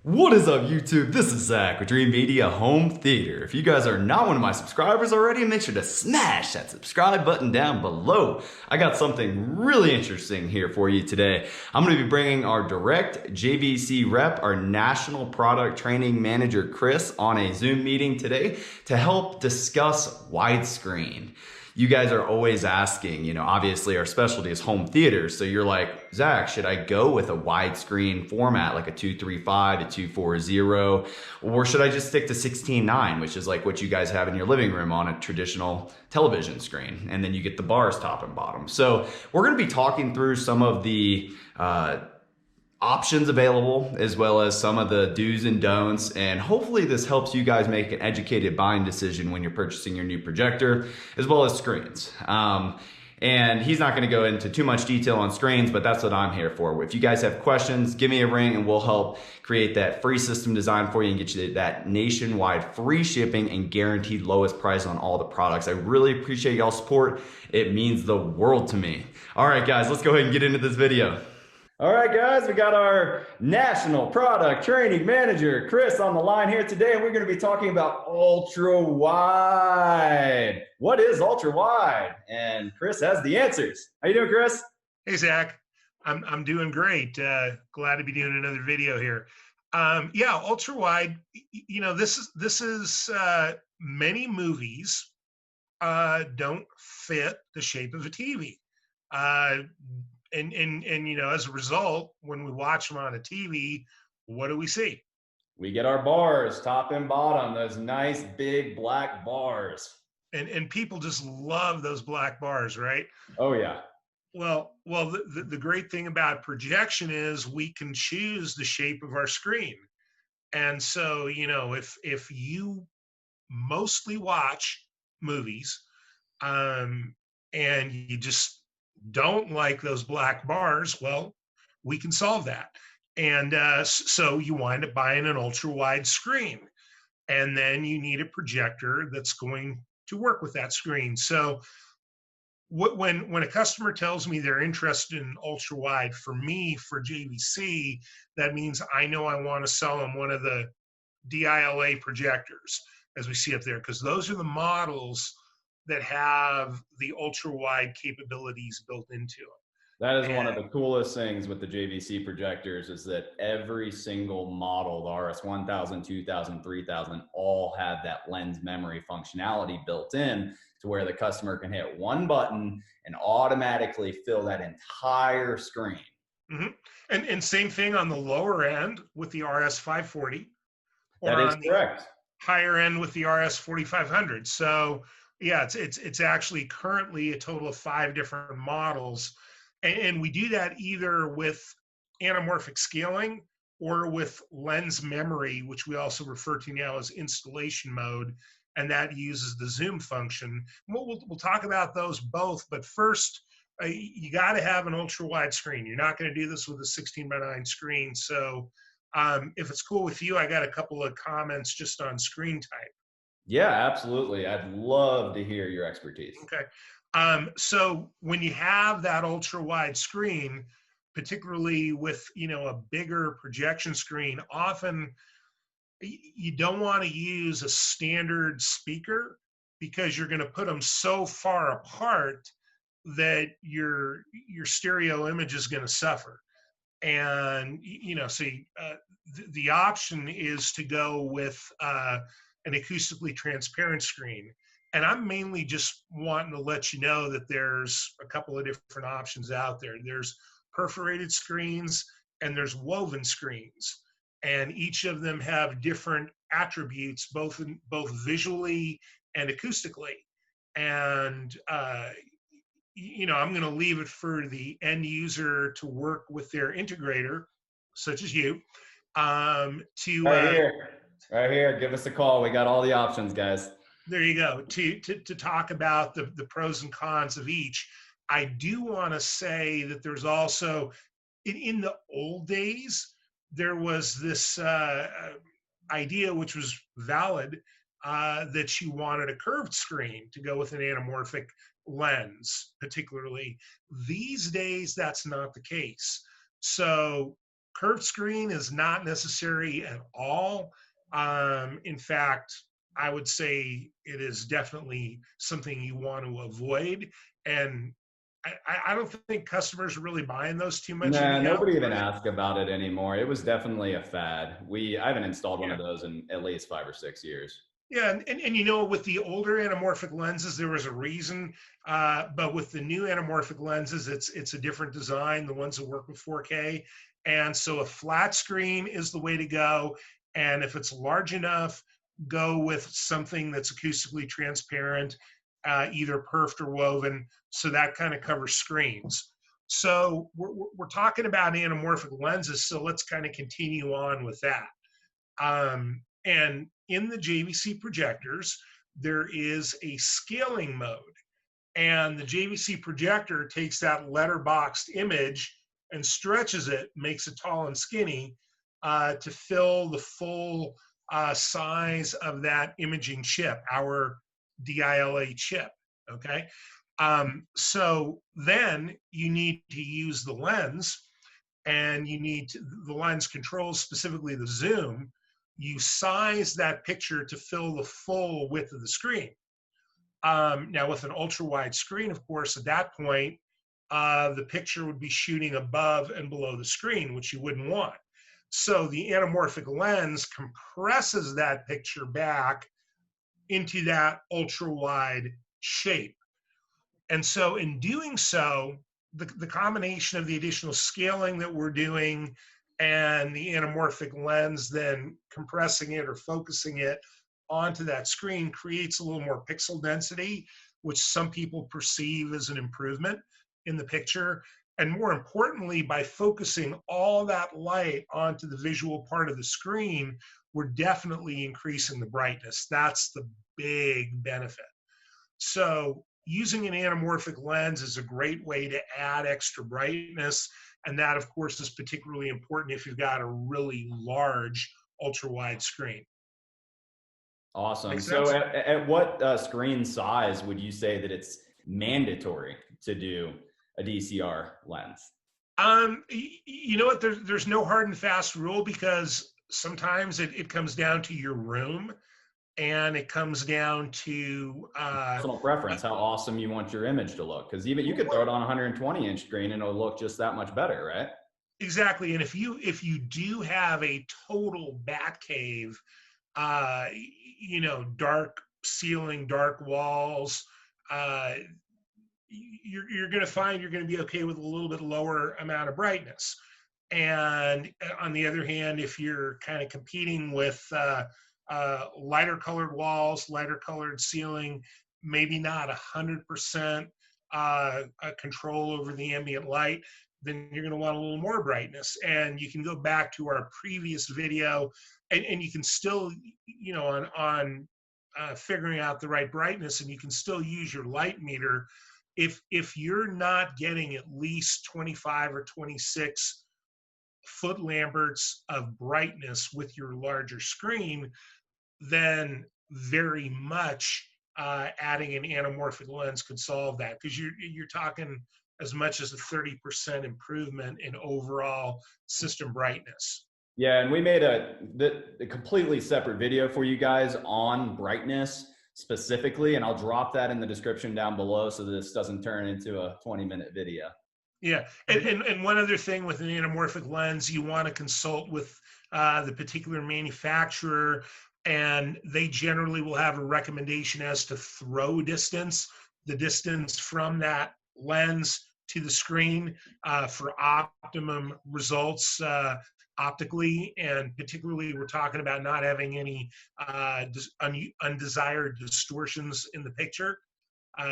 What is up, YouTube? This is Zach with Dreamedia Home Theater. If you guys are not one of my subscribers already, make sure to smash that subscribe button down below. I got something really interesting here for you today. I'm going to be bringing our direct JVC rep, our National Product Training Manager, Chris, on a Zoom meeting today to help discuss widescreen. You guys are always asking, obviously our specialty is home theater. So you're like, Zach, should I go with a widescreen format like a 235 to 240? Or should I just stick to 16:9, which is like what you guys have in your living room on a traditional television screen? And then you get the bars top and bottom. So we're going to be talking through some of the options available, as well as some of the do's and don'ts, and hopefully this helps you guys make an educated buying decision when you're purchasing your new projector, as well as screens. And he's not going to go into too much detail on screens, but that's what I'm here for. If you guys have questions, give me a ring and we'll help create that free system design for you and get you that nationwide free shipping and guaranteed lowest price on all the products. I really appreciate y'all's support. It means the world to me. All right, guys, let's go ahead and get into this video. All right, guys, we got our National Product Training Manager, Chris, on the line here today, and we're going to be talking about ultra wide. What is ultra wide? And Chris has the answers. How you doing, Chris? Hey, Zach. I'm doing great. Glad to be doing another video here. Yeah, ultra wide. This is many movies don't fit the shape of a TV. And as a result, when we watch them on a TV, what do we see? We get our bars, top and bottom, those nice big black bars. And people just love those black bars, right? Oh yeah. Well, the great thing about projection is we can choose the shape of our screen. And so, if you mostly watch movies, and you just don't like those black bars, well, we can solve that. And so you wind up buying an ultra wide screen, and then you need a projector that's going to work with that screen. So when a customer tells me they're interested in ultra wide, for me, for JVC, that means I know I want to sell them one of the DILA projectors, as we see up there, because those are the models that have the ultra wide capabilities built into them. That is one of the coolest things with the JVC projectors, is that every single model, the RS1000, 2000, 3000, all have that lens memory functionality built in to where the customer can hit one button and automatically fill that entire screen. Mm-hmm. And same thing on the lower end with the RS540. That is correct. Higher end with the RS4500. So yeah, it's actually currently a total of 5 different models. And we do that either with anamorphic scaling or with lens memory, which we also refer to now as installation mode, and that uses the zoom function. We'll talk about those both, but first, you got to have an ultra wide screen. You're not going to do this with a 16:9 screen. So if it's cool with you, I got a couple of comments just on screen type. Yeah, absolutely. I'd love to hear your expertise. Okay. So when you have that ultra wide screen, particularly with, a bigger projection screen, often you don't want to use a standard speaker because you're going to put them so far apart that your stereo image is going to suffer. And, so the option is to go with an acoustically transparent screen. And I'm mainly just wanting to let you know that there's a couple of different options out there. There's perforated screens and there's woven screens. And each of them have different attributes, both visually and acoustically. And, I'm going to leave it for the end user to work with their integrator, such as you, Right here, give us a call. We got all the options, guys. There you go. To talk about the pros and cons of each. I do want to say that there's also, in the old days, there was this idea, which was valid, that you wanted a curved screen to go with an anamorphic lens, particularly. These days, that's not the case. So Curved screen is not necessary at all. In fact, I would say it is definitely something you want to avoid. And I don't think customers are really buying those too much Nah, anyhow. nobody even asks about it anymore. It was definitely a fad. I haven't installed one Yeah. of those in at least 5 or 6 years. Yeah, and you know, with the older anamorphic lenses, there was a reason, but with the new anamorphic lenses, it's a different design. The ones that work with 4K, and so a flat screen is the way to go. And if it's large enough, go with something that's acoustically transparent, either perfed or woven. So that kind of covers screens. So we're talking about anamorphic lenses. So let's kind of continue on with that. And in the JVC projectors, there is a scaling mode. And the JVC projector takes that letterboxed image and stretches it, makes it tall and skinny to fill the full size of that imaging chip, our DILA chip, okay? So then you need to use the lens, and you need the lens controls, specifically the zoom. You size that picture to fill the full width of the screen. Now with an ultra wide screen, of course, at that point, the picture would be shooting above and below the screen, which you wouldn't want. So the anamorphic lens compresses that picture back into that ultra wide shape. And so in doing so, the combination of the additional scaling that we're doing and the anamorphic lens then compressing it or focusing it onto that screen creates a little more pixel density, which some people perceive as an improvement in the picture. And more importantly, by focusing all that light onto the visual part of the screen, we're definitely increasing the brightness. That's the big benefit. So using an anamorphic lens is a great way to add extra brightness. And that, of course, is particularly important if you've got a really large ultra-wide screen. Awesome. So at what screen size would you say that it's mandatory to do a DCR lens? You know what? There's no hard and fast rule, because sometimes it comes down to your room, and it comes down to personal preference, how awesome you want your image to look. Because even you could throw it on a 120-inch screen and it'll look just that much better, right? Exactly. And if you do have a total bat cave, you know, dark ceiling, dark walls, you're going to find you're going to be okay with a little bit lower amount of brightness. And on the other hand, if you're kind of competing with lighter colored walls, lighter colored ceiling, maybe not 100% control over the ambient light, then you're going to want a little more brightness. And you can go back to our previous video, and you can still, you know, on figuring out the right brightness, and you can still use your light meter. If you're not getting at least 25 or 26 foot lamberts of brightness with your larger screen, then very much adding an anamorphic lens could solve that, because you're talking as much as a 30% improvement in overall system brightness. Yeah, and we made a completely separate video for you guys on brightness specifically, and I'll drop that in the description down below so this doesn't turn into a 20-minute video. Yeah, and one other thing with an anamorphic lens, you want to consult with the particular manufacturer, and they generally will have a recommendation as to throw distance, the distance from that lens to the screen for optimum results optically, and particularly we're talking about not having any undesired distortions in the picture.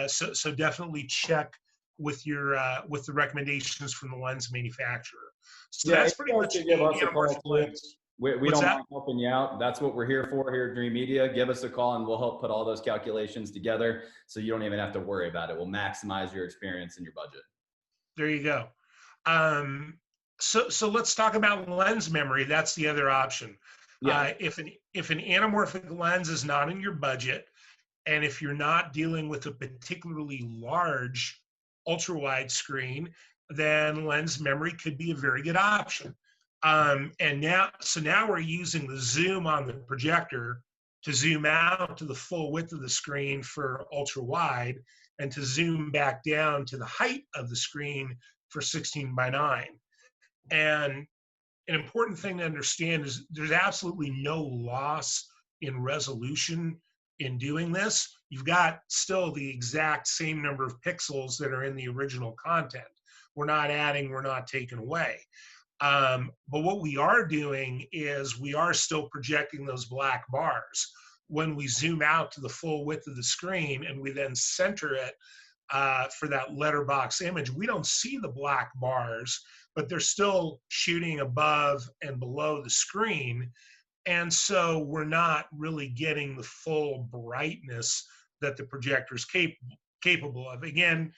So definitely check with your with the recommendations from the lens manufacturer. So yeah, that's pretty much the anamorphic lens. We don't mind helping you out. That's what we're here for here at Dreamedia. Give us a call and we'll help put all those calculations together so you don't even have to worry about it. We'll maximize your experience and your budget. There you go. So let's talk about lens memory. That's the other option. Yeah. If an anamorphic lens is not in your budget, and if you're not dealing with a particularly large ultra wide screen, then lens memory could be a very good option. And now we're using the zoom on the projector to zoom out to the full width of the screen for ultra wide, and to zoom back down to the height of the screen for 16:9. And an important thing to understand is there's absolutely no loss in resolution in doing this. You've got still the exact same number of pixels that are in the original content. We're not adding, we're not taking away. But what we are doing is we are still projecting those black bars. When we zoom out to the full width of the screen and we then center it for that letterbox image, we don't see the black bars, but they're still shooting above and below the screen. And so we're not really getting the full brightness that the projector is capable of. Again,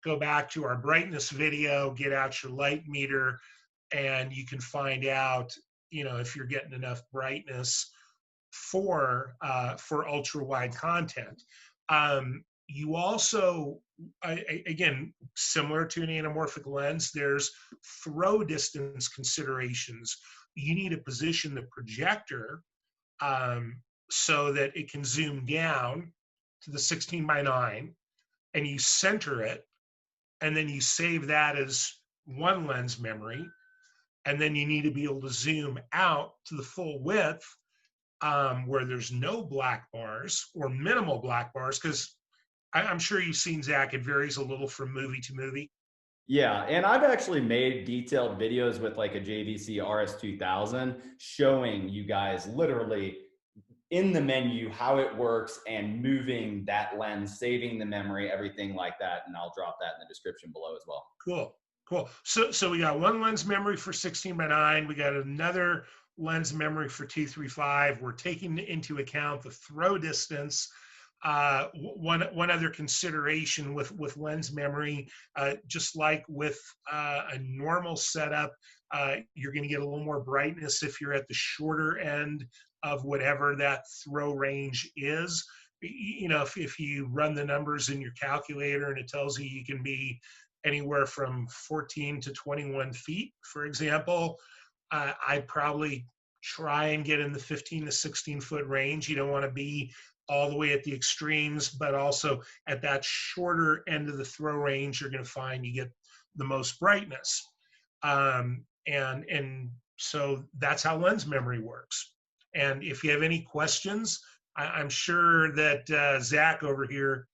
go back to our brightness video, get out your light meter, and you can find out, if you're getting enough brightness for ultra wide content. You also, again, similar to an anamorphic lens, there's throw distance considerations. You need to position the projector so that it can zoom down to the 16:9, and you center it, and then you save that as one lens memory, and then you need to be able to zoom out to the full width where there's no black bars or minimal black bars, because I'm sure you've seen, Zach, it varies a little from movie to movie. Yeah, and I've actually made detailed videos with like a JVC RS2000 showing you guys literally in the menu how it works and moving that lens, saving the memory, everything like that. And I'll drop that in the description below as well. Cool. So we got one lens memory for 16:9. We got another lens memory for 235. We're taking into account the throw distance. One other consideration with lens memory, just like with a normal setup, you're going to get a little more brightness if you're at the shorter end of whatever that throw range is. If you run the numbers in your calculator and it tells you you can be anywhere from 14 to 21 feet, for example, I'd probably try and get in the 15 to 16 foot range. You don't want to be all the way at the extremes, but also at that shorter end of the throw range, you're going to find you get the most brightness. And so that's how lens memory works. And if you have any questions, I'm sure that Zach over here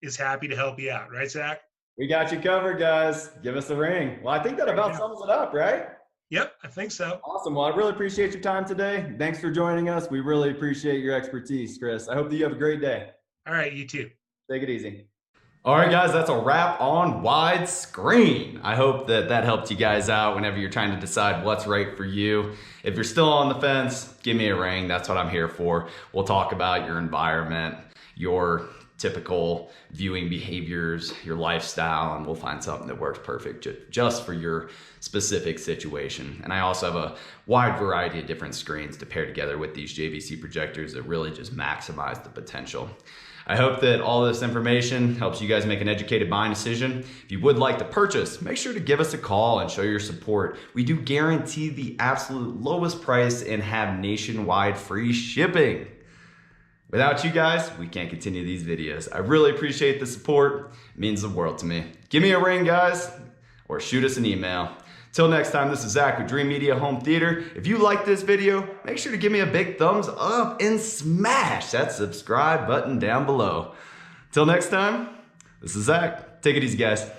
is happy to help you out. Right, Zach? We got you covered, guys. Give us a ring. Well, I think that about sums it up, right? Yep, I think so. Awesome. Well, I really appreciate your time today. Thanks for joining us. We really appreciate your expertise, Chris. I hope that you have a great day. All right, you too. Take it easy. All right, guys, that's a wrap on widescreen. I hope that helped you guys out whenever you're trying to decide what's right for you. If you're still on the fence, give me a ring. That's what I'm here for. We'll talk about your environment, your typical viewing behaviors, your lifestyle, and we'll find something that works perfect just for your specific situation. And I also have a wide variety of different screens to pair together with these JVC projectors that really just maximize the potential. I hope that all this information helps you guys make an educated buying decision. If you would like to purchase, make sure to give us a call and show your support. We do guarantee the absolute lowest price and have nationwide free shipping. Without you guys, we can't continue these videos. I really appreciate the support. It means the world to me. Give me a ring, guys, or shoot us an email. Till next time, this is Zach with Dreamedia Home Theater. If you like this video, make sure to give me a big thumbs up and smash that subscribe button down below. Till next time, this is Zach. Take it easy, guys.